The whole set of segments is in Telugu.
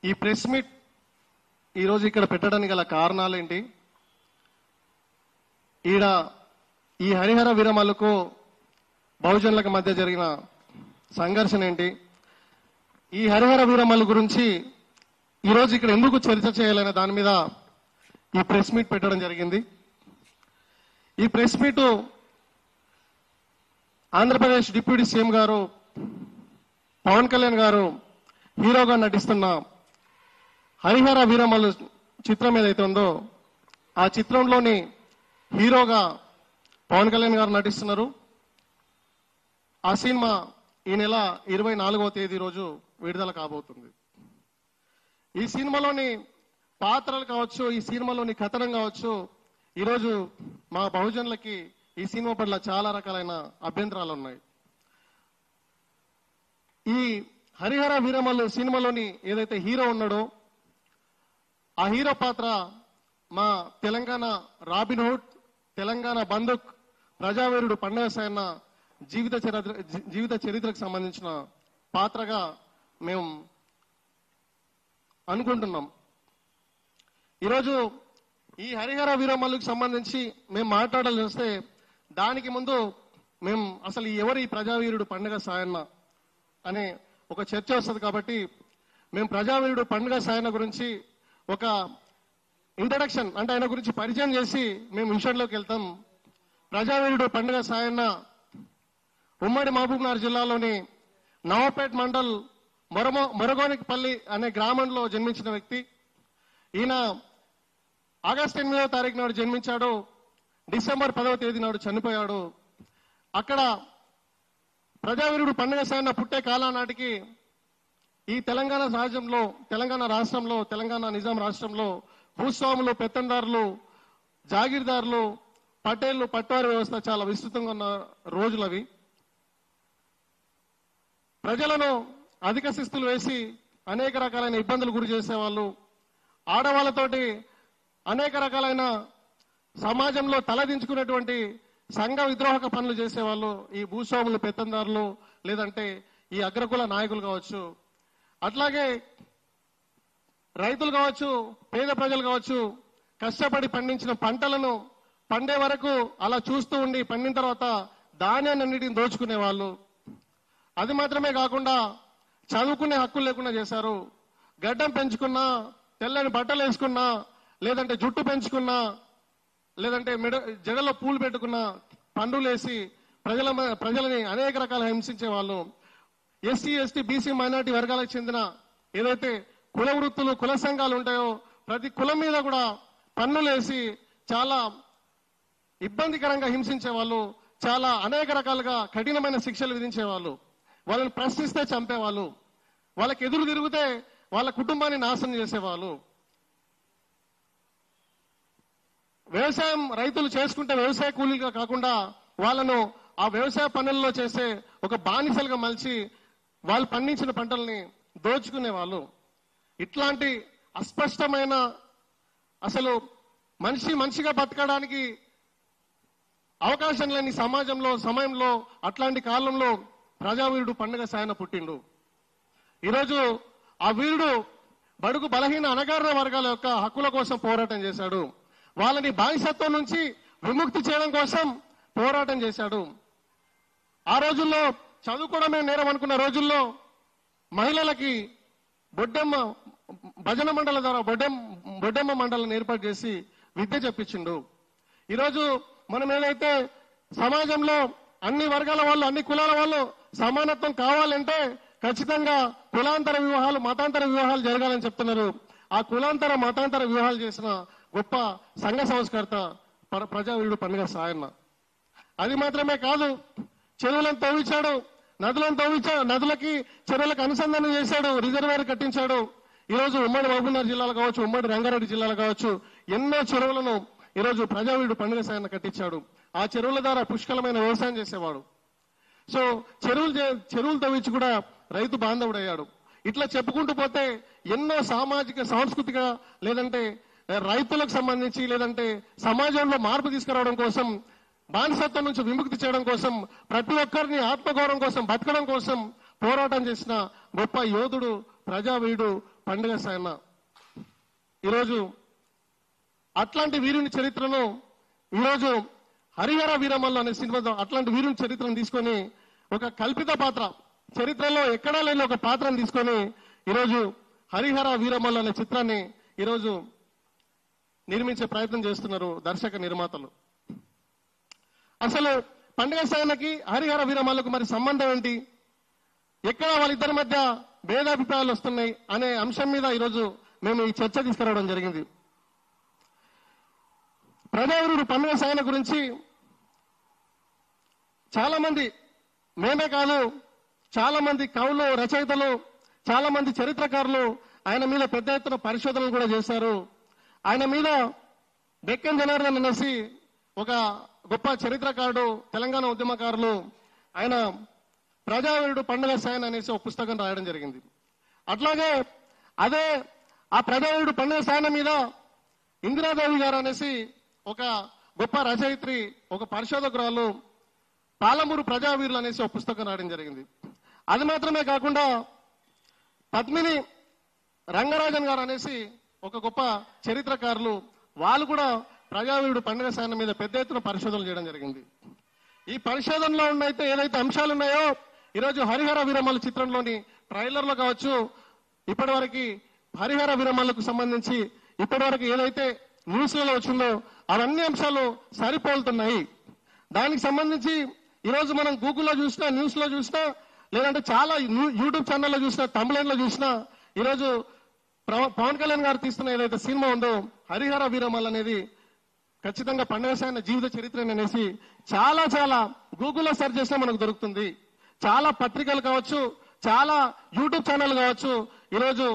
ఈ ప్రెస్ మీట్ ఈరోజు ఇక్కడ పెట్టడానికి గల కారణాలు ఏంటి? ఈ హరిహర వీరమల్లుకు బహుజనులకు మధ్య జరిగిన సంఘర్షణ ఏంటి? ఈ హరిహర వీరమల్లు గురించి ఈరోజు ఇక్కడ ఎందుకు చర్చ చేయాలనే దాని మీద ఈ ప్రెస్ మీట్ పెట్టడం జరిగింది. ఈ press meet Andhra Pradesh deputy CM గారు పవన్ కళ్యాణ్ గారు హీరోగా నటిస్తున్న హరిహర వీరమల్లు చిత్రం ఏదైతే ఉందో ఆ చిత్రంలోని హీరోగా పవన్ కళ్యాణ్ గారు నటిస్తున్నారు. ఆ సినిమా ఈ నెల 24వ తేదీ రోజు విడుదల కాబోతుంది. ఈ సినిమాలోని పాత్రలు కావచ్చు, ఈ సినిమాలోని కథనం కావచ్చు, ఈరోజు మా బహుజనులకి ఈ సినిమా పట్ల చాలా రకాలైన అభ్యంతరాలు ఉన్నాయి. ఈ హరిహర వీరమల్లు సినిమాలోని ఏదైతే హీరో ఉన్నాడో ఆ హీరో పాత్ర మా తెలంగాణ రాబిన్హుడ్, తెలంగాణ బంధుక్, ప్రజావీరుడు పండగ సాయన్న జీవిత చరిత్రకు సంబంధించిన పాత్రగా మేము అనుకుంటున్నాం. ఈరోజు ఈ హరిహర వీరమల్లుకు సంబంధించి మేము మాట్లాడాల్సి వస్తే దానికి ముందు మేము అసలు ఎవరు ఈ ప్రజావీరుడు పండగ సాయన్న అనే ఒక చర్చ వస్తుంది. కాబట్టి మేము ప్రజావీరుడు పండగ సాయన్న గురించి ఒక ఇంట్రడక్షన్ అంటే ఆయన గురించి పరిచయం చేసి మేము విషయంలోకి వెళ్తాం. ప్రజావీరుడు పండగ సాయన్న ఉమ్మడి మహబూబ్నగర్ జిల్లాలోని నవాపేట్ మండల్ మొరగోనిపల్లి అనే గ్రామంలో జన్మించిన వ్యక్తి. ఈయన ఆగస్టు 8వ తారీఖు నాడు జన్మించాడు. డిసెంబర్ 10వ తేదీ నాడు చనిపోయాడు. అక్కడ ప్రజావీరుడు పండగ సాయన్న పుట్టే కాలం నాటికి ఈ తెలంగాణ రాష్ట్రంలో తెలంగాణ నిజాం రాష్ట్రంలో భూస్వాములు, పెత్తందారులు, జాగీర్దారులు, పటేళ్లు, పట్వారీ వ్యవస్థ చాలా విస్తృతంగా ఉన్న రోజులు అవి. ప్రజలను అధిక శిస్తులు వేసి అనేక రకాలైన ఇబ్బందులు గురి చేసేవాళ్ళు. ఆడవాళ్లతోటి అనేక రకాలైన సమాజంలో తలదించుకునేటువంటి సంఘ విద్రోహక పనులు చేసేవాళ్ళు ఈ భూస్వాములు, పెత్తందారులు, లేదంటే ఈ అగ్రకుల నాయకులు కావచ్చు. అట్లాగే రైతులు కావచ్చు, పేద ప్రజలు కావచ్చు, కష్టపడి పండించిన పంటలను పండే వరకు అలా చూస్తూ ఉండి పండిన తర్వాత ధాన్యాన్నింటిని దోచుకునే వాళ్ళు. అది మాత్రమే కాకుండా చదువుకునే హక్కులు లేకుండా చేశారు. గడ్డం పెంచుకున్నా, తెల్లని బట్టలు వేసుకున్నా, లేదంటే జుట్టు పెంచుకున్నా, లేదంటే జడలో పూలు పెట్టుకున్నా పండులేసి ప్రజలని అనేక రకాల హింసించే వాళ్ళు. ఎస్సీ, ఎస్టీ, బీసీ, మైనార్టీ వర్గాలకు చెందిన ఏదైతే కుల వృత్తులు, కుల సంఘాలు ఉంటాయో ప్రతి కులం మీద కూడా పన్నులేసి చాలా ఇబ్బందికరంగా హింసించే వాళ్ళు. చాలా అనేక రకాలుగా కఠినమైన శిక్షలు విధించేవాళ్ళు. వాళ్ళని ప్రశ్నిస్తే చంపేవాళ్ళు. వాళ్ళకి ఎదురు తిరిగితే వాళ్ళ కుటుంబాన్ని నాశనం చేసేవాళ్ళు. వ్యవసాయం రైతులు చేసుకుంటే వ్యవసాయ కూలీగా కాకుండా వాళ్ళను ఆ వ్యవసాయ పనుల్లో చేసే ఒక బానిసలుగా మలిచి వాళ్ళు పండించిన పంటల్ని దోచుకునే వాళ్ళు. ఇట్లాంటి అస్పష్టమైన అసలు మనిషిగా బతకడానికి అవకాశం లేని సమయంలో అట్లాంటి కాలంలో ప్రజావీరుడు పండగ సాయన్న పుట్టిండు. ఈరోజు ఆ వీరుడు బడుగు బలహీన అణగారిన వర్గాల యొక్క హక్కుల కోసం పోరాటం చేశాడు. వాళ్ళని బానిసత్వం నుంచి విముక్తి చేయడం కోసం పోరాటం చేశాడు. ఆ రోజుల్లో చదువుకోవడమే నేరం అనుకున్న రోజుల్లో మహిళలకి భజన మండల ద్వారా బొడ్డెమ్మ మండలాన్ని ఏర్పాటు చేసి విద్య చెప్పించిండు. ఈరోజు మనం ఏదైతే సమాజంలో అన్ని వర్గాల వాళ్ళు, అన్ని కులాల వాళ్ళు సమానత్వం కావాలంటే ఖచ్చితంగా కులాంతర వివాహాలు, మతాంతర వివాహాలు జరగాలని చెప్తున్నారు. ఆ కులాంతర మతాంతర వివాహాలు చేసిన గొప్ప సంఘ సంస్కర్త ప్రజావీరుడు పండగ సాయన్న. అది మాత్రమే కాదు, చెరువులను తవ్వించాడు, నదులకి చెరువులకు అనుసంధానం చేశాడు, రిజర్వాయర్ కట్టించాడు. ఈరోజు ఉమ్మడి మహబూబ్నగర్ జిల్లాలో కావచ్చు, ఉమ్మడి రంగారెడ్డి జిల్లాలో కావచ్చు ఎన్నో చెరువులను ఈరోజు ప్రజావీరుడు పండగ సాయన్న కట్టించాడు. ఆ చెరువుల ద్వారా పుష్కలమైన వ్యవసాయం చేసేవాడు. సో చెరువులు తవ్వించి కూడా రైతు బాంధవుడయ్యాడు. ఇట్లా చెప్పుకుంటూ పోతే ఎన్నో సామాజిక, సాంస్కృతిక, లేదంటే రైతులకు సంబంధించి, లేదంటే సమాజంలో మార్పు తీసుకురావడం కోసం, బానిసత్వం నుంచి విముక్తి చేయడం కోసం, ప్రతి ఒక్కరిని ఆత్మగౌరవం కోసం, బతకడం కోసం పోరాటం చేసిన గొప్ప యోధుడు ప్రజావీరుడు పండుగ సాయన ఈరోజు అట్లాంటి వీరుని చరిత్రను ఈరోజు హరిహర వీరమల్లు అనే సినిమాతో అట్లాంటి వీరుని చరిత్రను తీసుకొని ఒక కల్పిత పాత్ర, చరిత్రలో ఎక్కడా లేని ఒక పాత్రను తీసుకొని ఈరోజు హరిహర వీరమల్లు అనే చిత్రాన్ని ఈరోజు నిర్మించే ప్రయత్నం చేస్తున్నారు దర్శక నిర్మాతలు. అసలు పండుగ సాయనకి హరిహర వీరమల్లుకు మరి సంబంధం ఏంటి, ఎక్కడ వాళ్ళిద్దరి మధ్య భేదాభిప్రాయాలు వస్తున్నాయి అనే అంశం మీద ఈరోజు మేము ఈ చర్చ తీసుకురావడం జరిగింది. ప్రజావీరుడు పండుగ సాయన గురించి చాలా మంది, మేమే కాదు చాలా మంది కవులు, రచయితలు, చాలా మంది చరిత్రకారులు ఆయన మీద పెద్ద ఎత్తున పరిశోధనలు కూడా చేశారు. ఆయన మీద డెక్కన్ జనార్దన్ అనేసి ఒక గొప్ప చరిత్రకారుడు, తెలంగాణ ఉద్యమకారులు, ఆయన ప్రజావీరుడు పండుగ సాయన అనేసి ఒక పుస్తకం రాయడం జరిగింది. అట్లాగే అదే ఆ ప్రజావీరుడు పండుగ సాయన మీద ఇందిరాదేవి గారు అనేసి ఒక గొప్ప రచయిత్రి, ఒక పరిశోధకురాలు పాలమూరు ప్రజావీరులు అనేసి ఒక పుస్తకం రాయడం జరిగింది. అది మాత్రమే కాకుండా పద్మిని రంగరాజన్ గారు అనేసి ఒక గొప్ప చరిత్రకారులు, వాళ్ళు కూడా ప్రజావీరుడు పండుగ సాయన మీద పెద్ద ఎత్తున పరిశోధనలు చేయడం జరిగింది. ఈ పరిశోధనలో ఉన్నైతే ఏదైతే అంశాలు ఉన్నాయో ఈరోజు హరిహర వీరమల్లు చిత్రంలోని ట్రైలర్లో కావచ్చు, ఇప్పటివరకు హరిహర వీరమల్లుకు సంబంధించి ఇప్పటివరకు ఏదైతే న్యూస్లలో వచ్చిందో అవన్నీ అంశాలు సరిపోలుతున్నాయి. దానికి సంబంధించి ఈరోజు మనం గూగుల్లో చూసినా, న్యూస్ లో చూసినా, లేదంటే చాలా యూట్యూబ్ ఛానల్లో చూసినా, తమిళంలో చూసినా ఈరోజు పవన్ కళ్యాణ్ గారు తీస్తున్న ఏదైతే సినిమా ఉందో హరిహర వీరమల్లు అనేది ఖచ్చితంగా పండుగ సాయన జీవిత చరిత్ర అనేసి చాలా చాలా గూగుల్లో సెర్చ్ చేసినా మనకు దొరుకుతుంది. చాలా పత్రికలు కావచ్చు, చాలా యూట్యూబ్ ఛానల్ కావచ్చు, ఈరోజు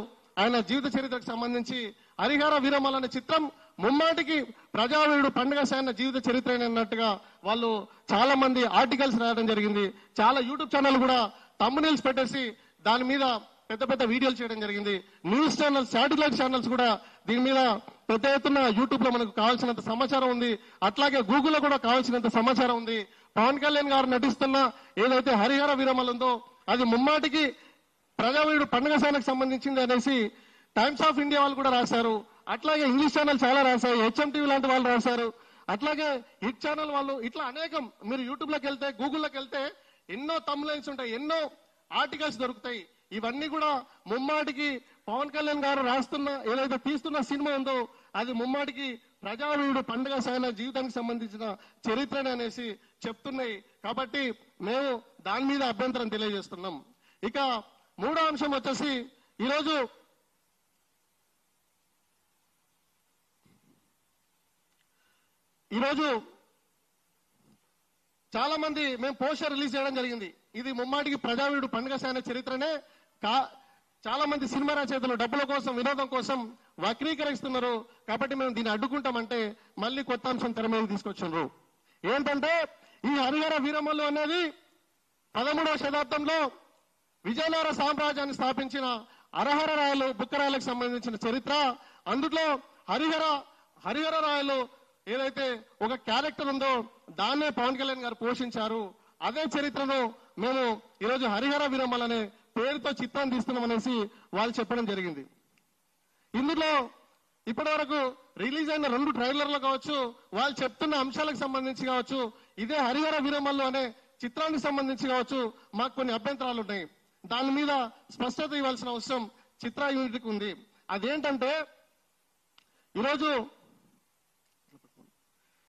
ఆయన జీవిత చరిత్రకు సంబంధించి హరిహర వీరమల్లు అనే చిత్రం ముమ్మాటికి ప్రజావీరుడు పండుగ సాయన జీవిత చరిత్ర అన్నట్టుగా వాళ్ళు చాలా మంది ఆర్టికల్స్ రాయడం జరిగింది. చాలా యూట్యూబ్ ఛానల్ కూడా థంబ్నెయిల్స్ పెట్టేసి దాని మీద పెద్ద పెద్ద వీడియోలు చేయడం జరిగింది. న్యూస్ ఛానల్స్, శాటిలైట్ ఛానల్స్ కూడా దీని మీద పెద్ద ఎత్తున యూట్యూబ్ లో మనకు కావాల్సినంత సమాచారం ఉంది. అట్లాగే గూగుల్లో కూడా కావాల్సినంత సమాచారం ఉంది. పవన్ కళ్యాణ్ గారు నటిస్తున్న ఏదైతే హరిహర వీరమల్లు ఉందో అది ముమ్మాటికి ప్రజావీరుడు పండుగ సాయనకు సంబంధించింది అనేసి టైమ్స్ ఆఫ్ ఇండియా వాళ్ళు కూడా రాశారు. అట్లాగే ఇంగ్లీష్ ఛానల్ చాలా రాశాయి, HMTV లాంటి వాళ్ళు రాశారు. అట్లాగే హిట్ ఛానల్ వాళ్ళు, ఇట్లా అనేకం. మీరు యూట్యూబ్ లోకి వెళ్తే, గూగుల్లోకి వెళ్తే ఎన్నో థంబ్నెయిల్స్ ఉంటాయి, ఎన్నో ఆర్టికల్స్ దొరుకుతాయి. ఇవన్నీ కూడా ముమ్మాటికి పవన్ కళ్యాణ్ గారు రాస్తున్న ఏదైతే తీస్తున్న సినిమా ఉందో అది ముమ్మాటికి ప్రజావీరుడు పండుగ సాయన జీవితానికి సంబంధించిన చరిత్రనే అనేసి చెప్తున్నాయి. కాబట్టి మేము దాని మీద అభ్యంతరం తెలియజేస్తున్నాం. ఇక మూడో అంశం వచ్చేసి ఈరోజు చాలా మంది మేము పోస్టర్ రిలీజ్ చేయడం జరిగింది. ఇది ముమ్మాటికి ప్రజావీరుడు పండుగ సాయన చరిత్రనే. చాలా మంది సినిమా రచయితలు డబ్బుల కోసం, వినోదం కోసం వక్రీకరిస్తున్నారు. కాబట్టి మేము దీన్ని అడ్డుకుంటామంటే మళ్ళీ కొత్త అంశం తెర మీద తీసుకొచ్చారు. ఏంటంటే ఈ హరిహర వీరమల్లు అనేది 13వ శతాబ్దంలో విజయనగర సామ్రాజ్యాన్ని స్థాపించిన హరహర రాయలు, బుక్కరాయలకు సంబంధించిన చరిత్ర. అందులో హరిహర రాయలు ఏదైతే ఒక క్యారెక్టర్ ఉందో దాన్నే పవన్ కళ్యాణ్ గారు పోషించారు. అదే చరిత్రను మేము ఈరోజు హరిహర వీరమల్లు అనే పేరుతో చిత్రాన్ని తీస్తున్నాం అనేసి వాళ్ళు చెప్పడం జరిగింది. ఇందులో ఇప్పటి వరకు రిలీజ్ అయిన 2 ట్రైలర్లు కావచ్చు, వాళ్ళు చెప్తున్న అంశాలకు సంబంధించి కావచ్చు, ఇదే హరిహర వీరమల్లు అనే చిత్రానికి సంబంధించి కావచ్చు, మాకు కొన్ని అభ్యంతరాలు ఉన్నాయి. దాని మీద స్పష్టత ఇవ్వాల్సిన అవసరం చిత్ర యూనిట్కి ఉంది. అదేంటంటే ఈరోజు